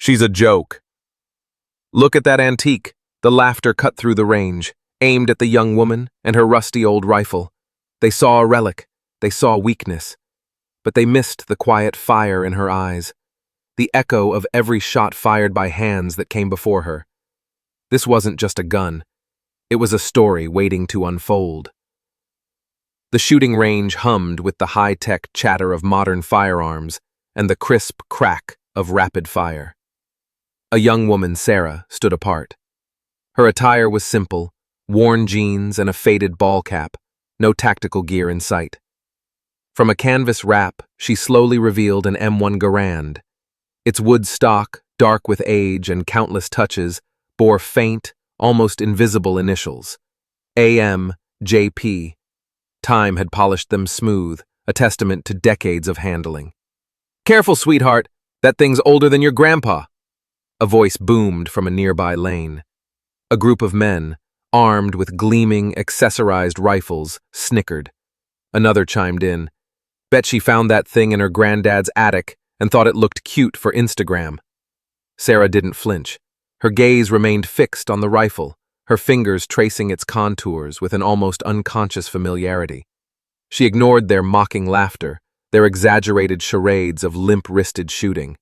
She's a joke. Look at that antique. The laughter cut through the range, aimed at the young woman and her rusty old rifle. They saw a relic. They saw weakness. But they missed the quiet fire in her eyes, the echo of every shot fired by hands that came before her. This wasn't just a gun. It was a story waiting to unfold. The shooting range hummed with the high-tech chatter of modern firearms and the crisp crack of rapid fire. A young woman, Sarah, stood apart. Her attire was simple, worn jeans and a faded ball cap, no tactical gear in sight. From a canvas wrap, she slowly revealed an M1 Garand. Its wood stock, dark with age and countless touches, bore faint, almost invisible initials. AM-JP. Time had polished them smooth, a testament to decades of handling. "Careful, sweetheart, that thing's older than your grandpa." A voice boomed from a nearby lane. A group of men, armed with gleaming, accessorized rifles, snickered. Another chimed in. "Bet she found that thing in her granddad's attic and thought it looked cute for Instagram." Sarah didn't flinch. Her gaze remained fixed on the rifle, her fingers tracing its contours with an almost unconscious familiarity. She ignored their mocking laughter, their exaggerated charades of limp-wristed shooting.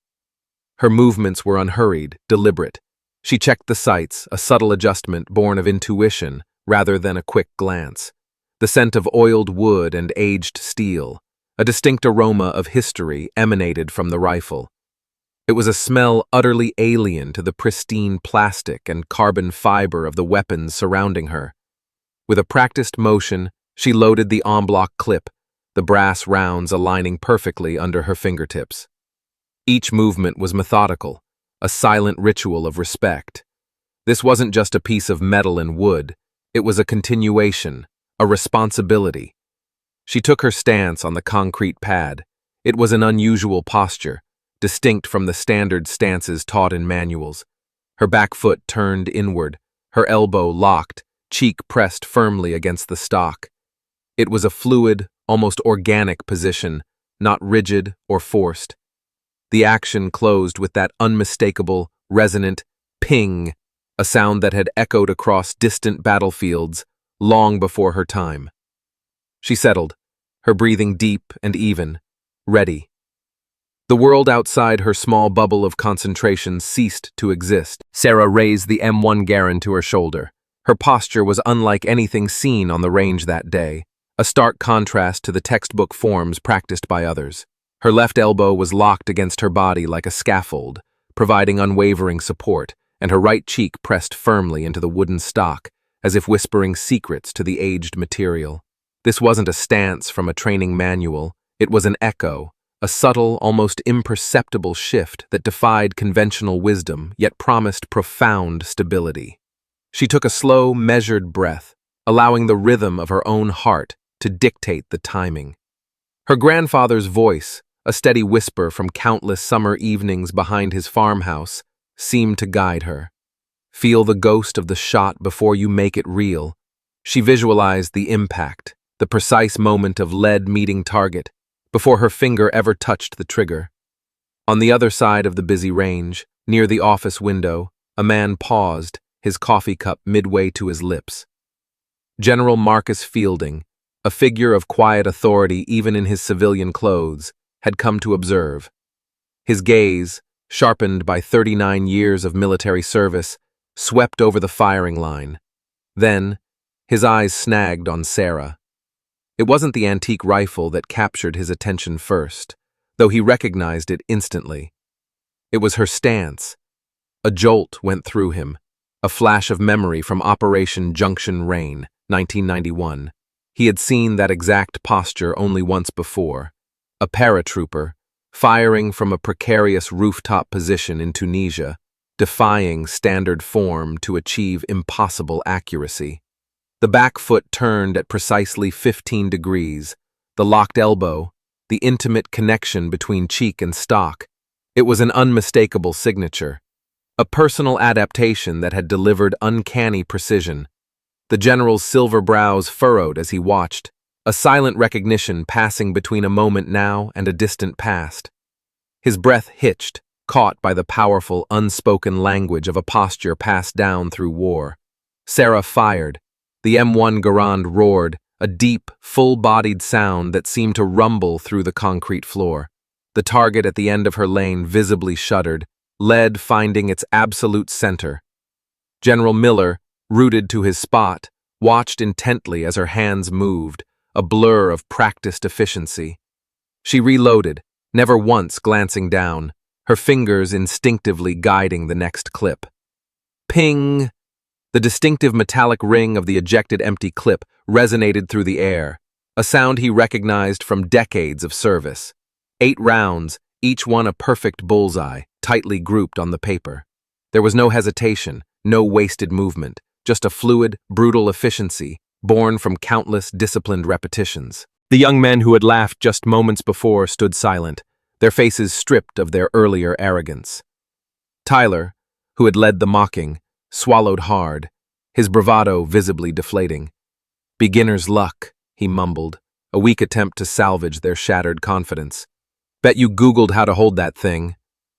Her movements were unhurried, deliberate. She checked the sights, a subtle adjustment born of intuition rather than a quick glance. The scent of oiled wood and aged steel, a distinct aroma of history emanated from the rifle. It was a smell utterly alien to the pristine plastic and carbon fiber of the weapons surrounding her. With a practiced motion, she loaded the en bloc clip, the brass rounds aligning perfectly under her fingertips. Each movement was methodical, a silent ritual of respect. This wasn't just a piece of metal and wood, it was a continuation, a responsibility. She took her stance on the concrete pad. It was an unusual posture, distinct from the standard stances taught in manuals. Her back foot turned inward, her elbow locked, cheek pressed firmly against the stock. It was a fluid, almost organic position, not rigid or forced. The action closed with that unmistakable, resonant ping, a sound that had echoed across distant battlefields long before her time. She settled, her breathing deep and even, ready. The world outside her small bubble of concentration ceased to exist. Sarah raised the M1 Garand to her shoulder. Her posture was unlike anything seen on the range that day, a stark contrast to the textbook forms practiced by others. Her left elbow was locked against her body like a scaffold, providing unwavering support, and her right cheek pressed firmly into the wooden stock, as if whispering secrets to the aged material. This wasn't a stance from a training manual, it was an echo, a subtle, almost imperceptible shift that defied conventional wisdom, yet promised profound stability. She took a slow, measured breath, allowing the rhythm of her own heart to dictate the timing. Her grandfather's voice, a steady whisper from countless summer evenings behind his farmhouse, seemed to guide her. Feel the ghost of the shot before you make it real. She visualized the impact, the precise moment of lead meeting target, before her finger ever touched the trigger. On the other side of the busy range, near the office window, a man paused, his coffee cup midway to his lips. General Marcus Fielding, a figure of quiet authority even in his civilian clothes, had come to observe. His gaze, sharpened by 39 years of military service, swept over the firing line. Then, his eyes snagged on Sarah. It wasn't the antique rifle that captured his attention first, though he recognized it instantly. It was her stance. A jolt went through him, a flash of memory from Operation Junction Rain, 1991. He had seen that exact posture only once before. A paratrooper, firing from a precarious rooftop position in Tunisia, defying standard form to achieve impossible accuracy. The back foot turned at precisely 15 degrees, the locked elbow, the intimate connection between cheek and stock. It was an unmistakable signature, a personal adaptation that had delivered uncanny precision. The general's silver brows furrowed as he watched, a silent recognition passing between a moment now and a distant past. His breath hitched, caught by the powerful, unspoken language of a posture passed down through war. Sarah fired. The M1 Garand roared, a deep, full-bodied sound that seemed to rumble through the concrete floor. The target at the end of her lane visibly shuddered, lead finding its absolute center. General Miller, rooted to his spot, watched intently as her hands moved, a blur of practiced efficiency. She reloaded, never once glancing down, her fingers instinctively guiding the next clip. Ping! The distinctive metallic ring of the ejected empty clip resonated through the air, a sound he recognized from decades of service. 8 rounds, each one a perfect bullseye, tightly grouped on the paper. There was no hesitation, no wasted movement, just a fluid, brutal efficiency, born from countless disciplined repetitions. The young men who had laughed just moments before stood silent, their faces stripped of their earlier arrogance. Tyler, who had led the mocking, swallowed hard, his bravado visibly deflating. "Beginner's luck," he mumbled, a weak attempt to salvage their shattered confidence. "Bet you Googled how to hold that thing."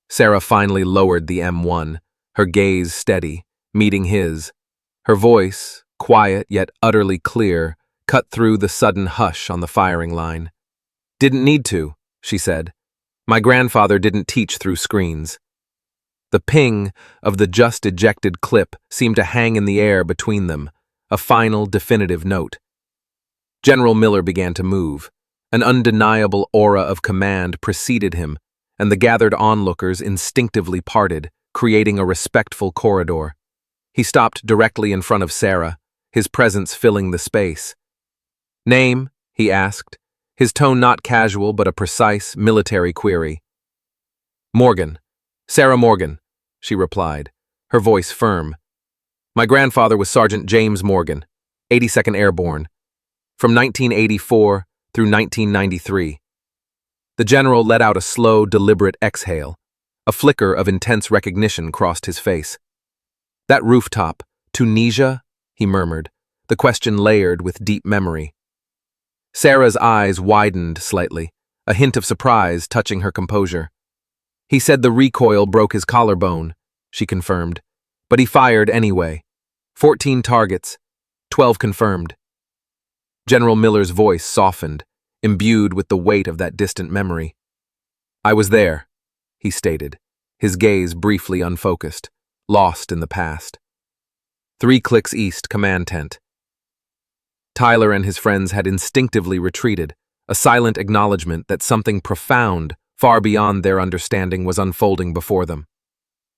Sarah finally lowered the M1, her gaze steady, meeting his. Her voice, quiet yet utterly clear, cut through the sudden hush on the firing line. "Didn't need to," she said. "My grandfather didn't teach through screens." The ping of the just ejected clip seemed to hang in the air between them, a final, definitive note. General Miller began to move. An undeniable aura of command preceded him, and the gathered onlookers instinctively parted, creating a respectful corridor. He stopped directly in front of Sarah, his presence filling the space. "Name?" he asked, his tone not casual but a precise, military query. "Morgan. Sarah Morgan," she replied, her voice firm. "My grandfather was Sergeant James Morgan, 82nd Airborne, from 1984 through 1993. The general let out a slow, deliberate exhale. A flicker of intense recognition crossed his face. "That rooftop, Tunisia?" he murmured, the question layered with deep memory. Sarah's eyes widened slightly, a hint of surprise touching her composure. "He said the recoil broke his collarbone," she confirmed, "but he fired anyway. 14 targets, 12 confirmed." General Miller's voice softened, imbued with the weight of that distant memory. "I was there," he stated, his gaze briefly unfocused, lost in the past. 3 clicks east, command tent. Tyler and his friends had instinctively retreated, a silent acknowledgement that something profound, far beyond their understanding, was unfolding before them.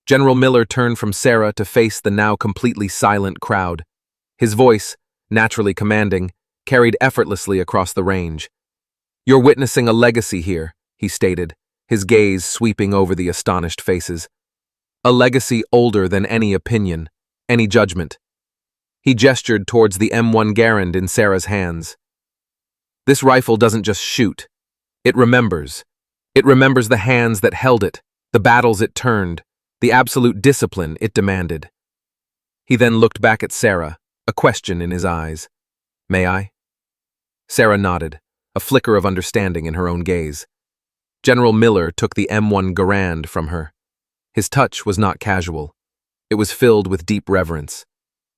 General Miller turned from Sarah to face the now completely silent crowd. His voice, naturally commanding, carried effortlessly across the range. "You're witnessing a legacy here," he stated, his gaze sweeping over the astonished faces. "A legacy older than any opinion, any judgment." He gestured towards the M1 Garand in Sarah's hands. "This rifle doesn't just shoot. It remembers. It remembers the hands that held it, the battles it turned, the absolute discipline it demanded." He then looked back at Sarah, a question in his eyes. "May I?" Sarah nodded, a flicker of understanding in her own gaze. General Miller took the M1 Garand from her. His touch was not casual. It was filled with deep reverence.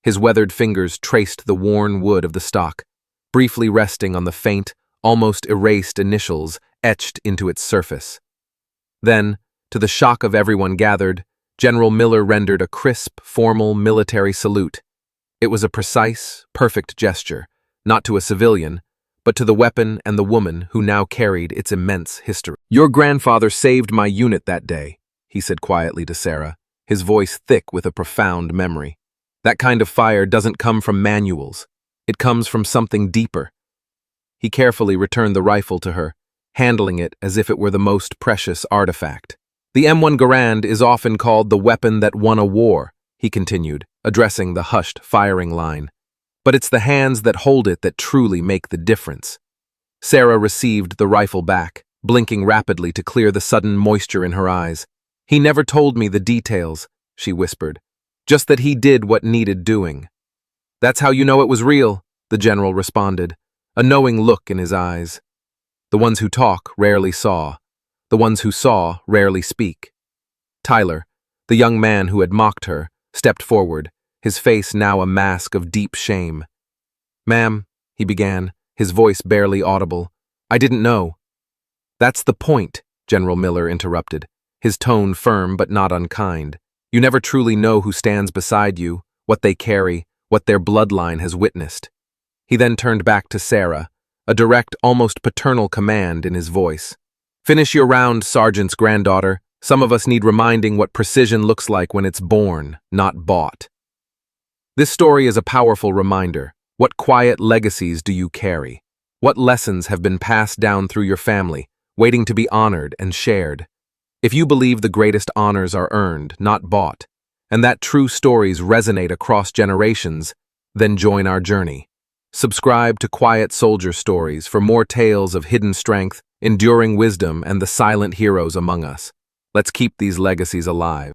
His weathered fingers traced the worn wood of the stock, briefly resting on the faint, almost erased initials etched into its surface. Then, to the shock of everyone gathered, General Miller rendered a crisp, formal military salute. It was a precise, perfect gesture, not to a civilian, but to the weapon and the woman who now carried its immense history. "Your grandfather saved my unit that day," he said quietly to Sarah, his voice thick with a profound memory. "That kind of fire doesn't come from manuals. It comes from something deeper." He carefully returned the rifle to her, handling it as if it were the most precious artifact. "The M1 Garand is often called the weapon that won a war," he continued, addressing the hushed firing line. "But it's the hands that hold it that truly make the difference." Sarah received the rifle back, blinking rapidly to clear the sudden moisture in her eyes. "He never told me the details," she whispered, "just that he did what needed doing." "That's how you know it was real," the general responded, a knowing look in his eyes. "The ones who talk rarely saw. The ones who saw rarely speak." Tyler, the young man who had mocked her, stepped forward, his face now a mask of deep shame. "Ma'am," he began, his voice barely audible, "I didn't know." "That's the point," General Miller interrupted, his tone firm but not unkind. "You never truly know who stands beside you, what they carry, what their bloodline has witnessed." He then turned back to Sarah, a direct, almost paternal command in his voice. "Finish your round, Sergeant's granddaughter. Some of us need reminding what precision looks like when it's born, not bought." This story is a powerful reminder. What quiet legacies do you carry? What lessons have been passed down through your family, waiting to be honored and shared? If you believe the greatest honors are earned, not bought, and that true stories resonate across generations, then join our journey. Subscribe to Quiet Soldier Stories for more tales of hidden strength, enduring wisdom, and the silent heroes among us. Let's keep these legacies alive.